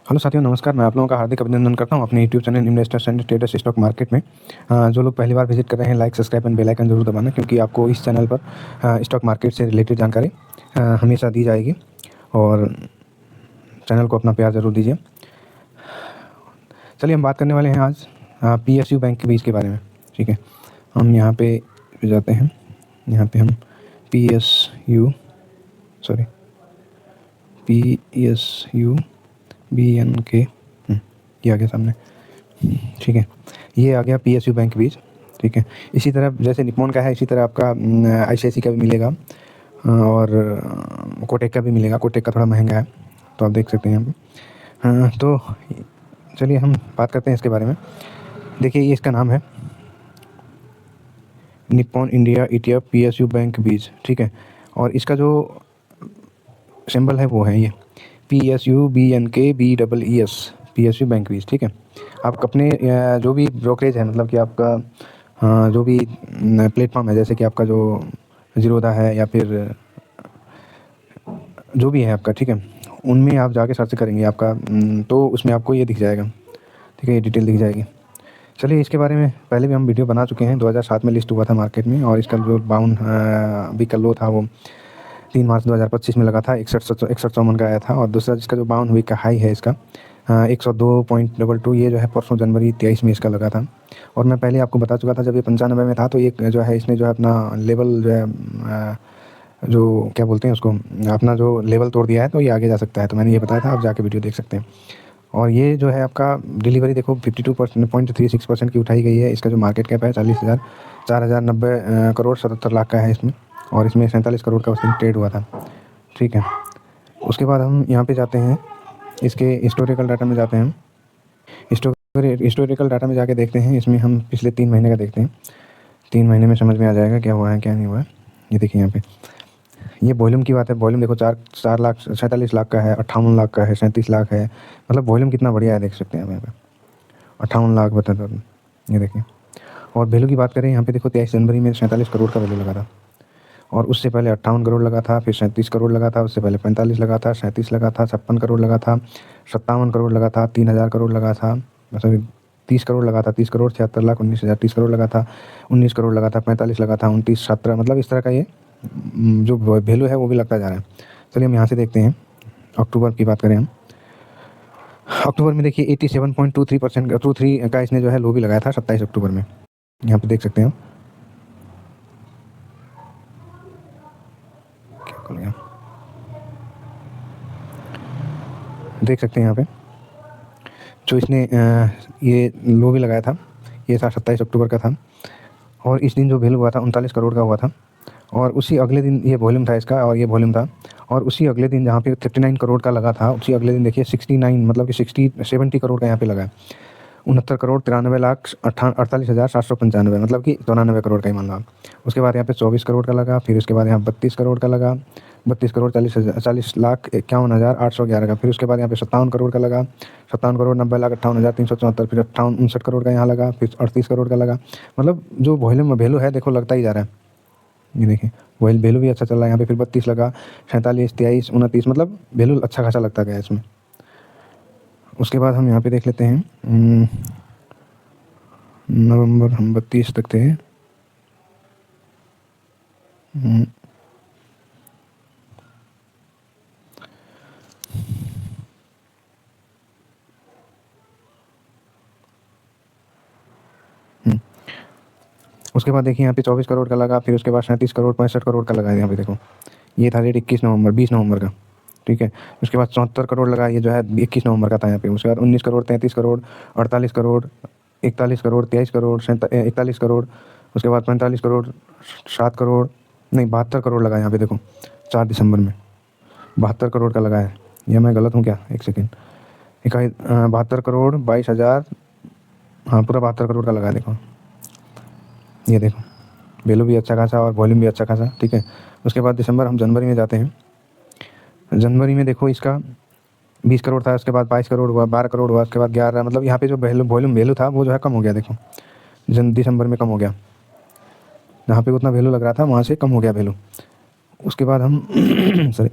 Hello साथियों, नमस्कार। मैं आप लोगों का हार्दिक अभिनंदन करता हूं अपने YouTube channel investors and traders stock market में। जो लोग पहली बार विजिट कर रहे हैं, like, subscribe and bell icon जरूर दबाना, क्योंकि आपको इस चैनल पर स्टॉक मार्केट से रिलेटेड जानकारी हमेशा दी जाएगी। और चैनल को अपना प्यार ज़रूर दीजिए। चलिए, हम बात करने वाले हैं आज PSU बैंक के बीज के बारे में। ठीक है, हम यहाँ पे जाते हैं। यहाँ पे हम PSU BNK ये आ गया सामने। ठीक है, ये आ गया PSU बैंक बीज। ठीक है, इसी तरह जैसे निप्पॉन का है, इसी तरह आपका ICICI का भी मिलेगा और कोटेक का भी मिलेगा। कोटेक का थोड़ा महंगा है, तो आप देख सकते हैं यहाँ पे। तो चलिए हम बात करते हैं इसके बारे में। देखिए, ये इसका नाम है Nippon India ETF PSU bank बीज। ठीक है, और इसका जो सिंबल है वो है ये PSU BNK BEES PSU bank बीज। ठीक है, आप अपने जो भी ब्रोकरेज है, मतलब कि आपका जो भी प्लेटफॉर्म है, जैसे कि आपका जो ज़ीरोधा है या फिर जो भी है आपका, ठीक है, उनमें आप जाके सर्च करेंगे आपका, तो उसमें आपको ये दिख जाएगा। ठीक है, ये डिटेल दिख जाएगी। चलिए, इसके बारे में पहले भी हम वीडियो बना चुके हैं। 2007 में लिस्ट हुआ था मार्केट में, और इसका जो बाउंड अभी का लो था वो 3 मार्च 2025 में लगा था। 61 का आया था। और दूसरा जिसका जो बाउंड वीक का हाई है इसका 102.22, ये जो है परसों जनवरी 23 में इसका लगा था। और मैं पहले आपको बता चुका था, जब ये 95 में था, तो ये जो है इसने जो है अपना लेवल जो है जो क्या बोलते हैं उसको, अपना जो लेवल तोड़ दिया है, तो ये आगे जा सकता है। तो मैंने ये बताया था, आप जाके वीडियो देख सकते हैं। और ये जो है आपका डिलीवरी देखो 52.36% की उठाई गई है। इसका जो मार्केट कैप है 4,090 करोड़ 77 लाख का है इसमें, और इसमें 47 करोड़ का उस दिन ट्रेड हुआ था। ठीक है, उसके बाद हम यहाँ पे जाते हैं, इसके हिस्टोरिकल डाटा में जाते हैं। हिस्टोरिकल डाटा में जाके देखते हैं। इसमें हम पिछले 3 महीने का देखते हैं। 3 महीने में समझ में आ जाएगा क्या हुआ है क्या नहीं हुआ है। ये देखिए यहाँ पे, ये वॉल्यूम की बात है। वॉल्यूम देखो 4 लाख 47 लाख का है, 58 लाख का है, 37 लाख है। मतलब वॉल्यूम कितना बढ़िया है, देख सकते हैं आप यहाँ पे 58 लाख बता दो। ये देखिए, और वैल्यू की बात करें यहाँ पे देखो, 23 जनवरी में 47 करोड़ का वैल्यू लगा था, और उससे पहले 58 करोड़ लगा था, फिर 37 करोड़ लगा था, उससे पहले 45 लगा था, 37 लगा था, 56 करोड़ लगा था, 57 करोड़ लगा था, 3000 करोड़ लगा था, मतलब 30 करोड़ लगा था, 30 करोड़ 76 लाख 19,000, 30 करोड़ लगा था, 19 करोड़ लगा था, 45 लगा था, 29 17, मतलब इस तरह का ये जो वैल्यू है वो भी लगता जा रहा है। चलिए हम यहाँ से देखते हैं, अक्टूबर की बात करें हम। अक्टूबर में देखिए 87.23% का इसने जो है लो भी लगाया था 27 अक्टूबर में। यहाँ पे देख सकते हैं हम, देख सकते हैं यहाँ पे जो इसने ये लो भी लगाया था, ये था 27 अक्टूबर का था। और इस दिन जो वैल्यू हुआ था 39 करोड़ का हुआ था, और उसी अगले दिन ये वॉल्यूम था इसका, और ये वॉल्यूम था। और उसी अगले दिन जहाँ पे 39 करोड़ का लगा था, उसी अगले दिन देखिए 69, मतलब कि 70 करोड़ का यहाँ पे लगा। 69 करोड़ 93 लाख 48,795, मतलब कि 94 करोड़ का ही मान लो आप। उसके बाद यहाँ पे 24 करोड़ का लगा, फिर उसके बाद यहाँ 32 करोड़ का लगा, 32 करोड़ 40 लाख 51,811 का। फिर उसके बाद यहाँ पे 57 करोड़ का लगा, 57 करोड़ 90 लाख 58,374। फिर 59 करोड़ का यहाँ लगा, फिर 38 करोड़ का लगा। मतलब जो वॉल्यूम वैल्यू है देखो लगता ही जा रहा है। ये देखिए, वैल्यू भी अच्छा चल रहा है यहाँ पे। फिर 32 लगा, 47, 23, 29, मतलब वैल्यू अच्छा खासा लगता गया इसमें। उसके बाद हम यहाँ पे देख लेते हैं, नवंबर हम 32 तक थे। उसके बाद देखिए यहाँ पे 24 करोड़ का लगा, फिर उसके बाद 37 करोड़ 65 करोड़ का लगा। यहाँ पे देखो, ये था रेट 20 नवंबर का। ठीक है, उसके बाद 74 करोड़ लगा, ये जो है 21 नवंबर का था यहाँ पे। उसके बाद 19 करोड़ 33 करोड़ 48 करोड़ 41 करोड़ 23 करोड़ 41 करोड़। उसके बाद 45 करोड़ 7 करोड़ नहीं 72 करोड़ लगा यहाँ पे देखो, 4 दिसंबर में 72 करोड़ का लगा है। यह मैं गलत हूँ क्या, एक सेकेंड, 72 करोड़ 22,000, हाँ पूरा 72 करोड़ का लगा है देखो। ये देखो, वैल्यू भी अच्छा खासा और वॉल्यूम भी अच्छा खासा। ठीक है, उसके बाद हम जनवरी में जाते हैं। जनवरी में देखो इसका 20 करोड़ था, उसके बाद 22 करोड़ हुआ, 12 करोड़ हुआ, उसके बाद 11, मतलब यहाँ पे जो वैल्यू था वो जो है कम हो गया देखो, दिसंबर में कम हो गया। जहाँ पे उतना वैल्यू लग रहा था वहाँ से कम हो गया वैल्यू। उसके बाद हम सॉरी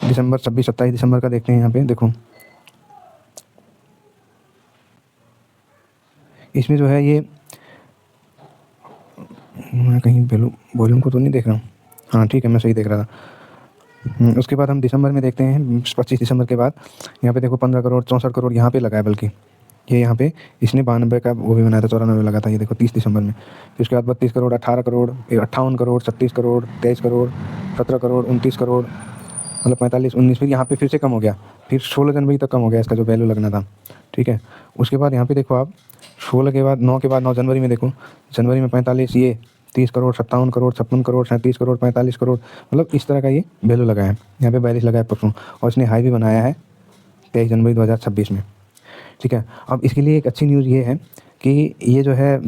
26-27 दिसंबर का देखते हैं। यहाँ पे देखो इसमें जो है ये, मैं कहीं वॉल्यूम को तो नहीं देख रहा हूँ, हाँ ठीक है मैं सही देख रहा था। उसके बाद हम दिसंबर में देखते हैं, 25 दिसंबर के बाद यहाँ पे देखो 15 करोड़ 64 करोड़ यहाँ पे लगा है, बल्कि ये यहाँ पे इसने 92 का वो भी बनाया था, 94 लगा था, ये देखो 30 दिसंबर में। फिर उसके बाद 32 करोड़ 18 करोड़ 58 करोड़ 36 करोड़ 23 करोड़ 17 करोड़ 29 करोड़, मतलब 45 19, फिर यहाँ पे फिर से कम हो गया, फिर 16 जनवरी तक कम हो गया इसका जो वैल्यू लगना था, ठीक है। उसके बाद यहाँ पे देखो आप 16 के बाद 9 के बाद 9 जनवरी में देखो, जनवरी में 45, ये 30 करोड़ 57 करोड़ 56 करोड़ 37 करोड़ 45 करोड़, मतलब इस तरह का ये वैल्यू लगा है। यहाँ पे 42 लगा है परसों, और इसने हाई भी बनाया है 23 जनवरी 2026 में, ठीक है। अब इसके लिए एक अच्छी न्यूज़ ये है कि ये जो है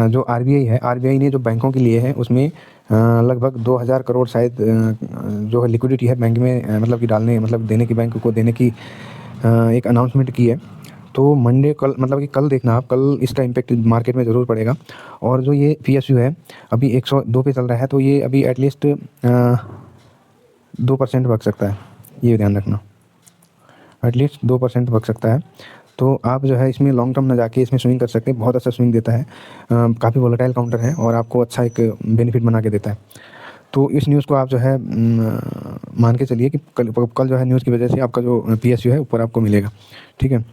जो आरबीआई है, आरबीआई ने जो बैंकों के लिए है उसमें लगभग 2000 करोड़ शायद जो है लिक्विडिटी है बैंक में, मतलब कि डालने, मतलब देने की, बैंक को देने की एक अनाउंसमेंट की है। तो मंडे कल, मतलब कि कल देखना आप, कल इसका इम्पैक्ट मार्केट में ज़रूर पड़ेगा। और जो ये पीएसयू है अभी 102 पे चल रहा है, तो ये अभी एटलीस्ट 2% बढ़ सकता है, ये ध्यान रखना, एटलीस्ट 2% बढ़ सकता है। तो आप जो है इसमें लॉन्ग टर्म ना जाके इसमें स्विंग कर सकते हैं, बहुत अच्छा स्विंग देता है, काफ़ी वोलेटाइल काउंटर है और आपको अच्छा एक बेनिफिट बना के देता है। तो इस न्यूज़ को आप जो है मान के चलिए कि कल जो है न्यूज़ की वजह से आपका जो पीएसयू है ऊपर आपको मिलेगा, ठीक है।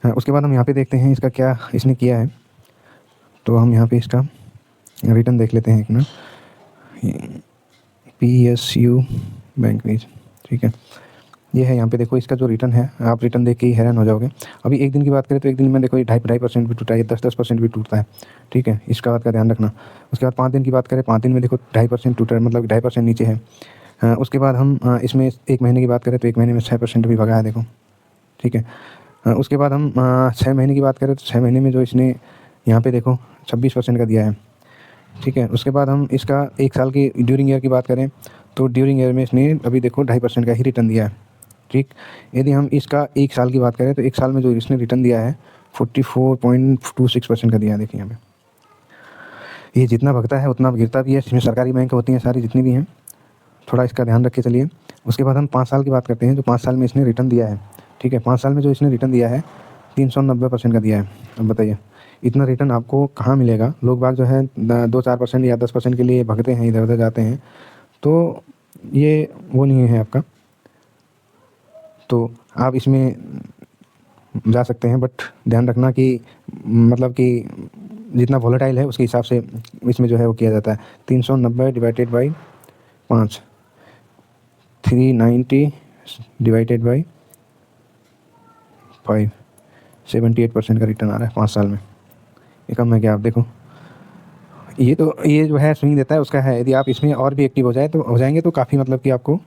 उसके बाद हम यहाँ पे देखते हैं इसका क्या इसने किया है, तो हम यहाँ पे इसका रिटर्न देख लेते हैं एक मिनट, पीएसयू बैंक नीज, ठीक है। ये है यहाँ पे देखो इसका जो रिटर्न है, आप रिटर्न देख के ही हैरान हो जाओगे। अभी एक दिन की बात करें तो एक दिन में देखो ये 2.5% भी टूटा है, 10% भी टूटता है, ठीक है, इसका बात का ध्यान रखना। उसके बाद 5 दिन की बात करें, 5 दिन में देखो 2.5% टूटा है, मतलब 2.5% नीचे है। उसके बाद हम इसमें 1 महीने की बात करें तो 1 महीने में 6% भी भगा है देखो, ठीक है। उसके बाद हम 6 महीने की बात करें तो 6 महीने में जो इसने यहाँ पे देखो 26% का दिया है, ठीक है। उसके बाद हम इसका 1 साल की ड्यूरिंग ईयर की बात करें तो ड्यूरिंग ईयर में इसने अभी देखो 2.5% का ही रिटर्न दिया है, ठीक। यदि हम इसका 1 साल की बात करें तो 1 साल में जो इसने रिटर्न दिया है 44.26% का दिया है, देखिए यहाँ पे। ये जितना भगता है उतना गिरता भी है, इसमें सरकारी बैंक होती हैं सारी जितनी भी हैं, थोड़ा इसका ध्यान रख के चलिए। उसके बाद हम 5 साल की बात करते हैं, जो 5 साल में इसने रिटर्न दिया है, ठीक है। 5 साल में जो इसने रिटर्न दिया है 390% का दिया है। अब बताइए इतना रिटर्न आपको कहाँ मिलेगा? लोग बाग जो है 2-4% या 10% के लिए भगते हैं, इधर उधर जाते हैं, तो ये वो नहीं है आपका। तो आप इसमें जा सकते हैं, बट ध्यान रखना कि मतलब कि जितना वॉलेटाइल है उसके हिसाब से इसमें जो है वो किया जाता है। 390 डिवाइडेड बाई 5, 390 डिवाइडेड बाई 5, 78% का रिटर्न आ रहा है 5 साल में। ये कम है क्या? आप देखो, ये तो ये जो है स्विंग देता है उसका है। यदि आप इसमें और भी एक्टिव हो जाएंगे तो काफ़ी मतलब कि आपको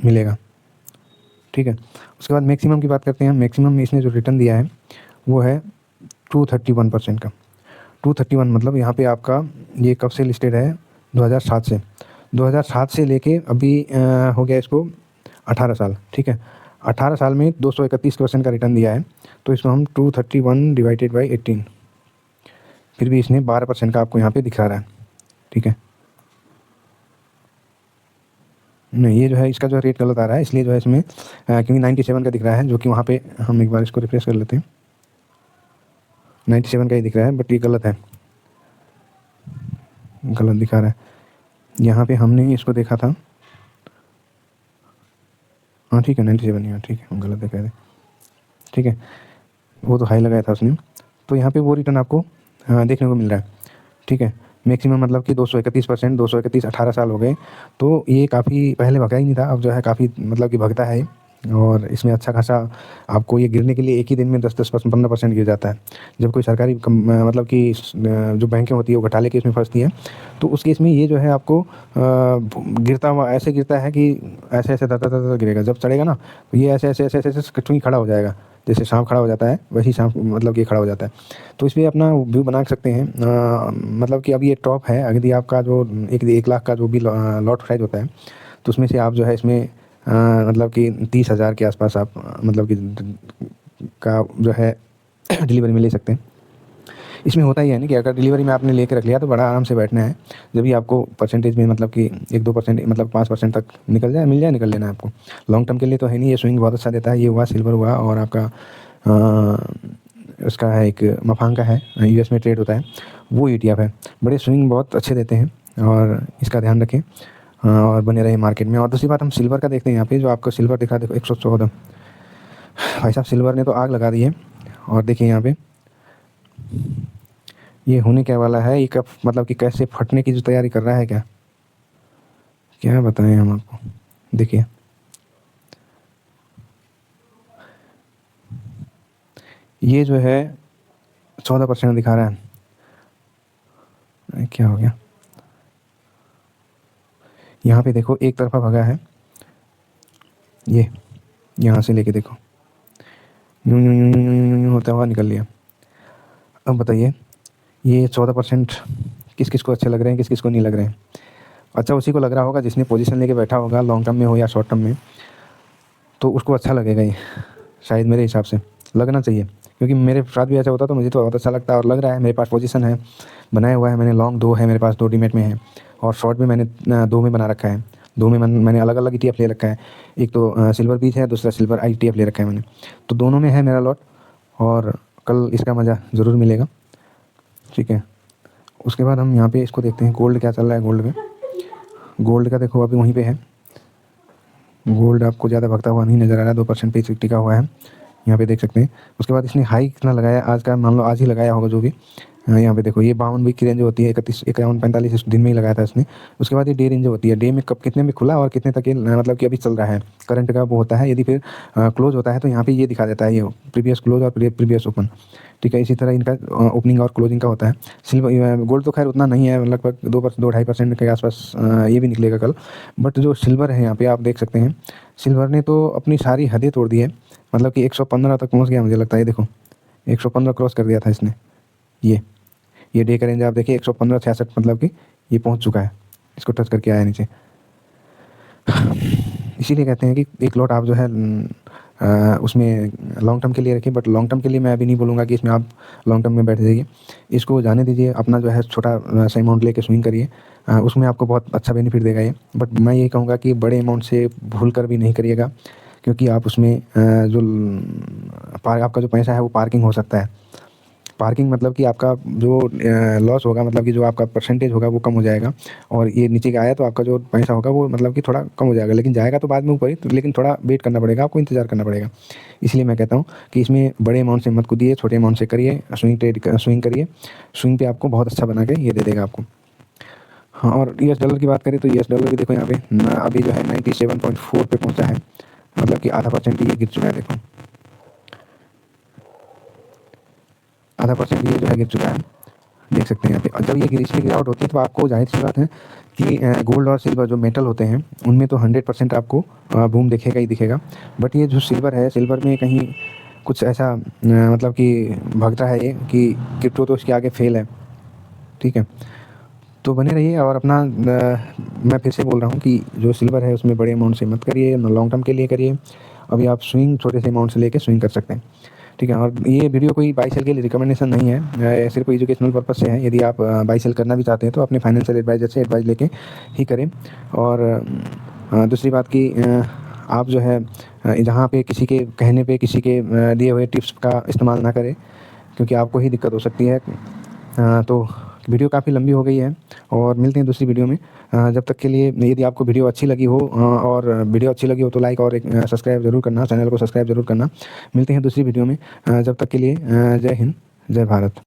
मिलेगा, ठीक है। उसके बाद मैक्सिमम की बात करते हैं। मैक्सिमम में इसने जो रिटर्न दिया है वो है 231% का। 231 मतलब यहाँ पे आपका ये कब से लिस्टेड है? 2007 से। 2007 से लेके अभी हो गया इसको 18 साल, ठीक है। 18 साल में 231% का रिटर्न दिया है, तो इसको हम 231 डिवाइडेड बाई 18, फिर भी इसने 12% का आपको यहाँ पे दिखा रहा है, ठीक है। नहीं, ये जो है इसका जो रेट गलत आ रहा है, इसलिए जो है इसमें क्योंकि 97 का दिख रहा है, जो कि वहाँ पे हम एक बार इसको रिफ्रेश कर लेते हैं। 97 का ही दिख रहा है, बट ये गलत है, गलत दिखा रहा है। यहाँ पे हमने इसको देखा था, हाँ ठीक है 97 यहाँ, ठीक है, हम गलत दिखा रहे, ठीक है। वो तो हाई लगाया था उसने, तो यहाँ पे वो रिटर्न आपको देखने को मिल रहा है, ठीक है। मैक्सिमम मतलब कि 231%, 231 18 साल हो गए, तो ये काफ़ी पहले भगा ही नहीं था, अब जो है काफ़ी मतलब कि भगता है। और इसमें अच्छा खासा आपको ये गिरने के लिए एक ही दिन में 10-10% 15% गिर जाता है। जब कोई सरकारी मतलब कि जो बैंकें होती है वो घोटाले केस में फंसती है, तो उस केस में ये जो है आपको गिरता हुआ ऐसे गिरता है कि ऐसे ऐसे दर गिरेगा। जब चढ़ेगा ना तो ये ऐसे ऐसे ऐसे ऐसे ऐसे चुनी खड़ा हो जाएगा, जैसे सांप खड़ा हो जाता है वैसे सांप मतलब कि खड़ा हो जाता है। तो इसमें अपना व्यू बना सकते हैं। मतलब कि अब ये टॉप है, यदि आपका जो 1 लाख का जो भी लॉट प्राइस होता है, तो उसमें से आप जो है इसमें मतलब कि 30,000 के आसपास आप मतलब कि का जो है डिलीवरी में ले सकते हैं। इसमें होता ही है ना कि अगर डिलीवरी में आपने लेके रख लिया तो बड़ा आराम से बैठना है। जब भी आपको परसेंटेज में मतलब कि 1-2% मतलब 5% तक मिल जाए निकल लेना है आपको। लॉन्ग टर्म के लिए तो है नहीं, ये स्विंग बहुत अच्छा देता है। ये हुआ सिल्वर हुआ और आपका उसका है एक मफांग का है, यूएस में ट्रेड होता है, वो ईटीएफ है। बड़े स्विंग बहुत अच्छे देते हैं और इसका ध्यान रखें और बने रहे मार्केट में। और दूसरी बात हम सिल्वर का देखते हैं यहाँ पे, जो आपको सिल्वर दिखा देखो 114। भाई साहब सिल्वर ने तो आग लगा दी है। और देखिए यहाँ पे ये होने क्या वाला है, ये कब मतलब कि कैसे फटने की जो तैयारी कर रहा है, क्या क्या बताएं हम आपको। देखिए ये जो है 14% दिखा रहा है, क्या हो गया यहाँ पे देखो, एक तरफा भगा है ये, यहाँ से लेके देखो यूं यूं यूं यूं यूं यूं यूं होता हुआ निकल लिया। अब बताइए ये 14% किस किस को अच्छे लग रहे हैं, किस किस को नहीं लग रहे हैं। अच्छा उसी को लग रहा होगा जिसने पोजीशन लेके बैठा होगा, लॉन्ग टर्म में हो या शॉर्ट टर्म में, तो उसको अच्छा लगेगा ये, शायद मेरे हिसाब से लगना चाहिए। क्योंकि मेरे साथ भी ऐसा होता तो मुझे तो बहुत अच्छा लगता है। और लग रहा है, मेरे पास पोजीशन है, बनाया हुआ है मैंने, लॉन्ग 2 है मेरे पास, 2 डीमेट में है, और शॉर्ट भी मैंने 2 में बना रखा है। 2 में मैंने अलग अलग ईटीएफ ले रखा है, एक तो सिल्वर बीच है, दूसरा सिल्वर ईटीएफ ले रखा है मैंने, तो दोनों में है मेरा लॉट। और कल इसका मज़ा ज़रूर मिलेगा, ठीक है। उसके बाद हम यहाँ पे इसको देखते हैं, गोल्ड क्या चल रहा है। गोल्ड में, गोल्ड का देखो अभी वहीं पे है, गोल्ड आपको ज़्यादा भगता हुआ नहीं नज़र आ रहा है, 2% पे टिका हुआ है, यहाँ पे देख सकते हैं। उसके बाद इसने हाई कितना लगाया आज का, मान लो आज ही लगाया होगा जो भी। यहाँ पे देखो ये 52 वीक की रेंज होती है, 31 51 45 इस दिन में ही लगाया था इसने। उसके बाद ये डे रेंज होती है, डे में कब कितने में खुला और कितने तक ये मतलब कि अभी चल रहा है, करंट का वो होता है। यदि फिर क्लोज होता है तो यहाँ पे ये दिखा देता है, ये प्रीवियस क्लोज और प्रीवियस ओपन, ठीक है। इसी तरह इनका ओपनिंग और क्लोजिंग का होता है। सिल्वर गोल्ड तो खैर उतना नहीं है, लगभग 2-2.5% के आसपास ये भी निकलेगा कल। बट जो सिल्वर है यहाँ पे आप देख सकते हैं, सिल्वर ने तो अपनी सारी हदें तोड़ दी है, मतलब कि 115 तक पहुँच गया मुझे लगता है। ये देखो 115 क्रॉस कर दिया था इसने, ये डे का रेंज आप देखिए 115.66, मतलब कि ये पहुंच चुका है, इसको टच करके आया नीचे। इसीलिए कहते हैं कि एक लॉट आप जो है उसमें लॉन्ग टर्म के लिए रखिए। बट लॉन्ग टर्म के लिए मैं अभी नहीं बोलूँगा कि इसमें आप लॉन्ग टर्म में बैठ जाइए, इसको जाने दीजिए, अपना जो है छोटा सा अमाउंट लेके स्विंग करिए, उसमें आपको बहुत अच्छा बेनिफिट देगा ये। बट मैं ये कहूँगा कि बड़े अमाउंट से भूल कर भी नहीं करिएगा, क्योंकि आप उसमें जो आपका जो पैसा है वो पार्किंग हो सकता है। पार्किंग मतलब कि आपका जो लॉस होगा, मतलब कि जो आपका परसेंटेज होगा वो कम हो जाएगा, और ये नीचे का आया तो आपका जो पैसा होगा वो मतलब कि थोड़ा कम हो जाएगा, लेकिन जाएगा तो बाद में ऊपर ही, तो लेकिन थोड़ा वेट करना पड़ेगा, आपको इंतज़ार करना पड़ेगा। इसलिए मैं कहता हूँ कि इसमें बड़े अमाउंट से मत कूदिए, छोटे अमाउंट से करिए, स्विंग करिए, स्विंग पे आपको बहुत अच्छा बना के ये दे देगा आपको। हाँ, और यूएस डॉलर की बात करें तो यूएस डॉलर भी देखो यहाँ पे अभी जो है 97.4 पे पहुँचा है, मतलब कि आधा परसेंट ये गिर चुका है। देखो आधा परसेंट ये जो है गिर चुका है, देख सकते हैं यहाँ पे। और जब ये इसलिए गिरावट होती है तो आपको जाहिर सी बात है कि गोल्ड और सिल्वर जो मेटल होते हैं उनमें तो 100% आपको बूम दिखेगा ही दिखेगा। बट ये जो सिल्वर है, सिल्वर में कहीं कुछ ऐसा मतलब कि भागता है ये कि क्रिप्टो तो इसके आगे फेल है, ठीक है। तो बने रहिए और अपना मैं फिर से बोल रहा हूँ कि जो सिल्वर है उसमें बड़े अमाउंट से मत करिए, लॉन्ग टर्म के लिए करिए। अभी आप स्विंग छोटे से अमाउंट से लेके स्विंग कर सकते हैं, ठीक है। और ये वीडियो कोई बाई सेल के लिए रिकमेंडेशन नहीं है, सिर्फ एजुकेशनल पर्पज से है। यदि आप बाई सेल करना भी चाहते हैं तो अपने फाइनेंशियल एडवाइजर से एडवाइस लेके ही करें। और दूसरी बात कि आप जो है जहाँ पे किसी के कहने पे, किसी के दिए हुए टिप्स का इस्तेमाल ना करें, क्योंकि आपको ही दिक्कत हो सकती है। तो वीडियो काफ़ी लंबी हो गई है और मिलते हैं दूसरी वीडियो में। जब तक के लिए, यदि आपको वीडियो अच्छी लगी हो और वीडियो अच्छी लगी हो तो लाइक और एक सब्सक्राइब ज़रूर करना, चैनल को सब्सक्राइब ज़रूर करना। मिलते हैं दूसरी वीडियो में, जब तक के लिए जय हिंद, जय भारत।